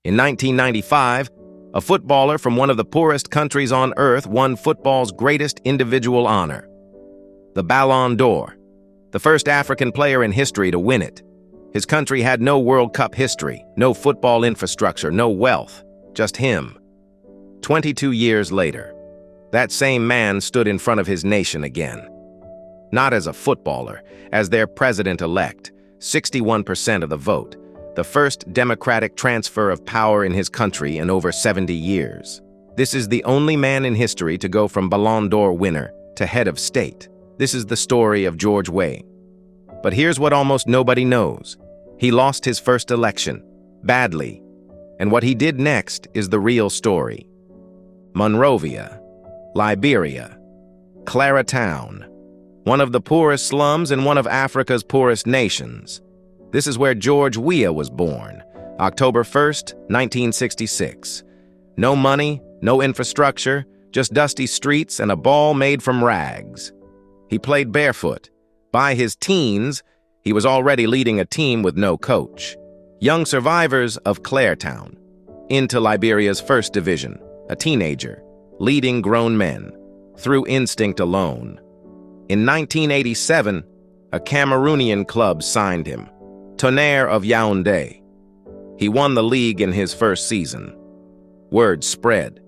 In 1995, a footballer from one of the poorest countries on earth won football's greatest individual honor, the Ballon d'Or, the first African player in history to win it. His country had no World Cup history, no football infrastructure, no wealth, just him. 22 years later, that same man stood in front of his nation again. Not as a footballer, as their president-elect, 61% of the vote, the first democratic transfer of power in his country in over 70 years. This is the only man in history to go from Ballon d'Or winner to head of state. This is the story of George Weah. But here's what almost nobody knows. He lost his first election, badly, and what he did next is the real story. Monrovia, Liberia, Clara Town, one of the poorest slums in one of Africa's poorest nations. This is where George Weah was born, October 1st, 1966. No money, no infrastructure, just dusty streets and a ball made from rags. He played barefoot. By his teens, he was already leading a team with no coach. Young survivors of Claretown, into Liberia's first division, a teenager, leading grown men, through instinct alone. In 1987, a Cameroonian club signed him, Tonnerre of Yaoundé. He won the league in his first season. Word spread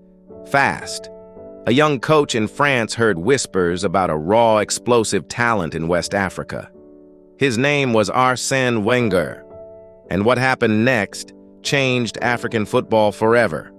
fast. A young coach in France heard whispers about a raw, explosive talent in West Africa. His name was Arsène Wenger, and what happened next changed African football forever.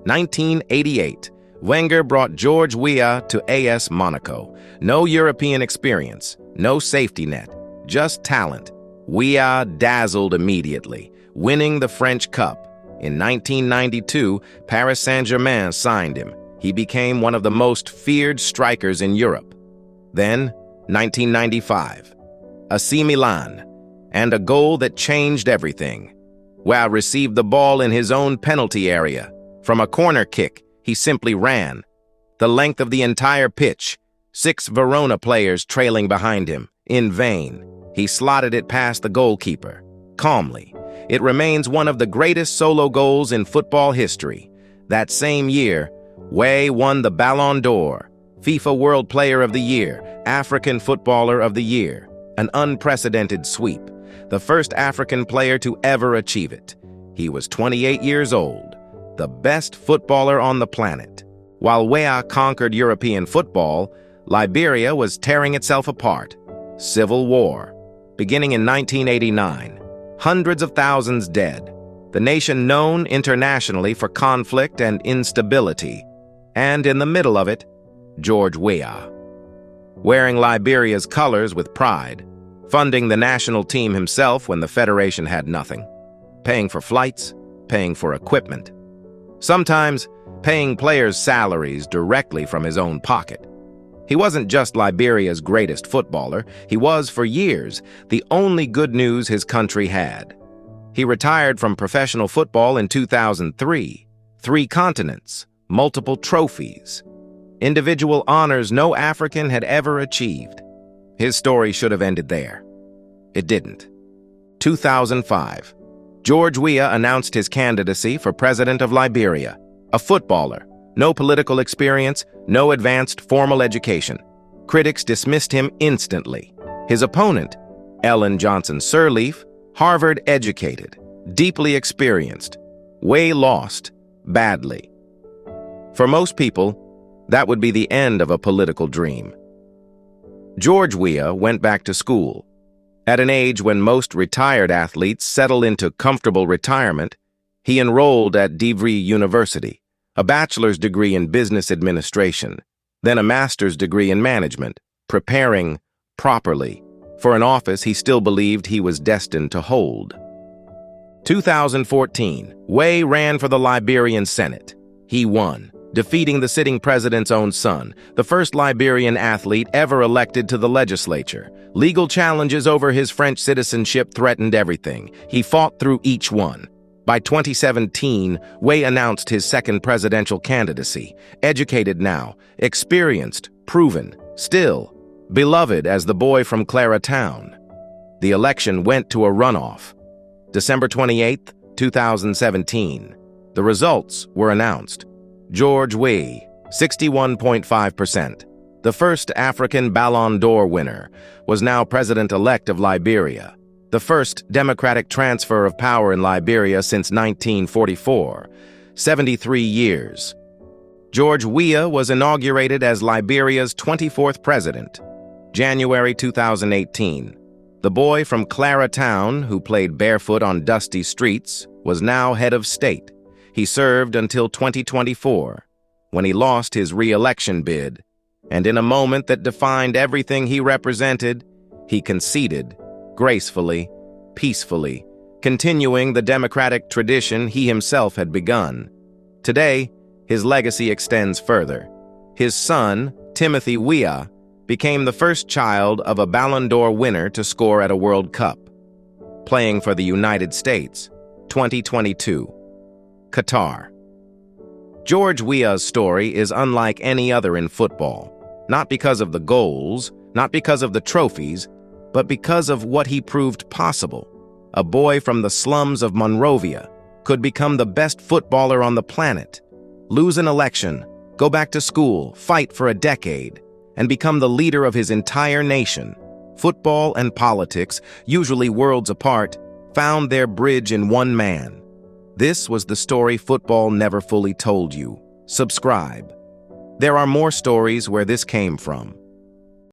1988, Wenger brought George Weah to AS Monaco. No European experience, no safety net, just talent. Weah dazzled immediately, winning the French Cup. In 1992, Paris Saint-Germain signed him. He became one of the most feared strikers in Europe. Then, 1995, AC Milan, and a goal that changed everything. Weah received the ball in his own penalty area. From a corner kick, he simply ran. The length of the entire pitch, 6 Verona players trailing behind him. In vain, he slotted it past the goalkeeper. Calmly, it remains one of the greatest solo goals in football history. That same year, Weah won the Ballon d'Or, FIFA World Player of the Year, African Footballer of the Year, an unprecedented sweep, the first African player to ever achieve it. He was 28 years old, the best footballer on the planet. While Weah conquered European football, Liberia was tearing itself apart. Civil war, beginning in 1989, hundreds of thousands dead, the nation known internationally for conflict and instability. And in the middle of it, George Weah, wearing Liberia's colors with pride, funding the national team himself when the federation had nothing, paying for flights, paying for equipment, sometimes paying players' salaries directly from his own pocket. He wasn't just Liberia's greatest footballer, he was, for years, the only good news his country had. He retired from professional football in 2003, 3 continents, multiple trophies, individual honors no African had ever achieved. His story should have ended there. It didn't. 2005, George Weah announced his candidacy for President of Liberia, a footballer, no political experience, no advanced formal education. Critics dismissed him instantly. His opponent, Ellen Johnson Sirleaf, Harvard-educated, deeply experienced. Weah lost, badly. For most people, that would be the end of a political dream. George Weah went back to school. At an age when most retired athletes settle into comfortable retirement, he enrolled at DeVry University, a bachelor's degree in business administration, then a master's degree in management, preparing properly for an office he still believed he was destined to hold. 2014, Weah ran for the Liberian Senate. He won, defeating the sitting president's own son, the first Liberian athlete ever elected to the legislature. Legal challenges over his French citizenship threatened everything. He fought through each one. By 2017, Weah announced his second presidential candidacy. Educated now, experienced, proven, still, beloved as the boy from Clara Town. The election went to a runoff. December 28, 2017. The results were announced. George Weah, 61.5%, the first African Ballon d'Or winner, was now president-elect of Liberia, the first democratic transfer of power in Liberia since 1944, 73 years. George Weah was inaugurated as Liberia's 24th president, January 2018. The boy from Clara Town, who played barefoot on dusty streets, was now head of state. He served until 2024, when he lost his re-election bid, and in a moment that defined everything he represented, he conceded, gracefully, peacefully, continuing the democratic tradition he himself had begun. Today, his legacy extends further. His son, Timothy Weah, became the first child of a Ballon d'Or winner to score at a World Cup, playing for the United States, 2022. Qatar. George Weah's story is unlike any other in football, not because of the goals, not because of the trophies, but because of what he proved possible. A boy from the slums of Monrovia could become the best footballer on the planet, lose an election, go back to school, fight for a decade, and become the leader of his entire nation. Football and politics, usually worlds apart, found their bridge in one man. This was the story football never fully told you. Subscribe. There are more stories where this came from.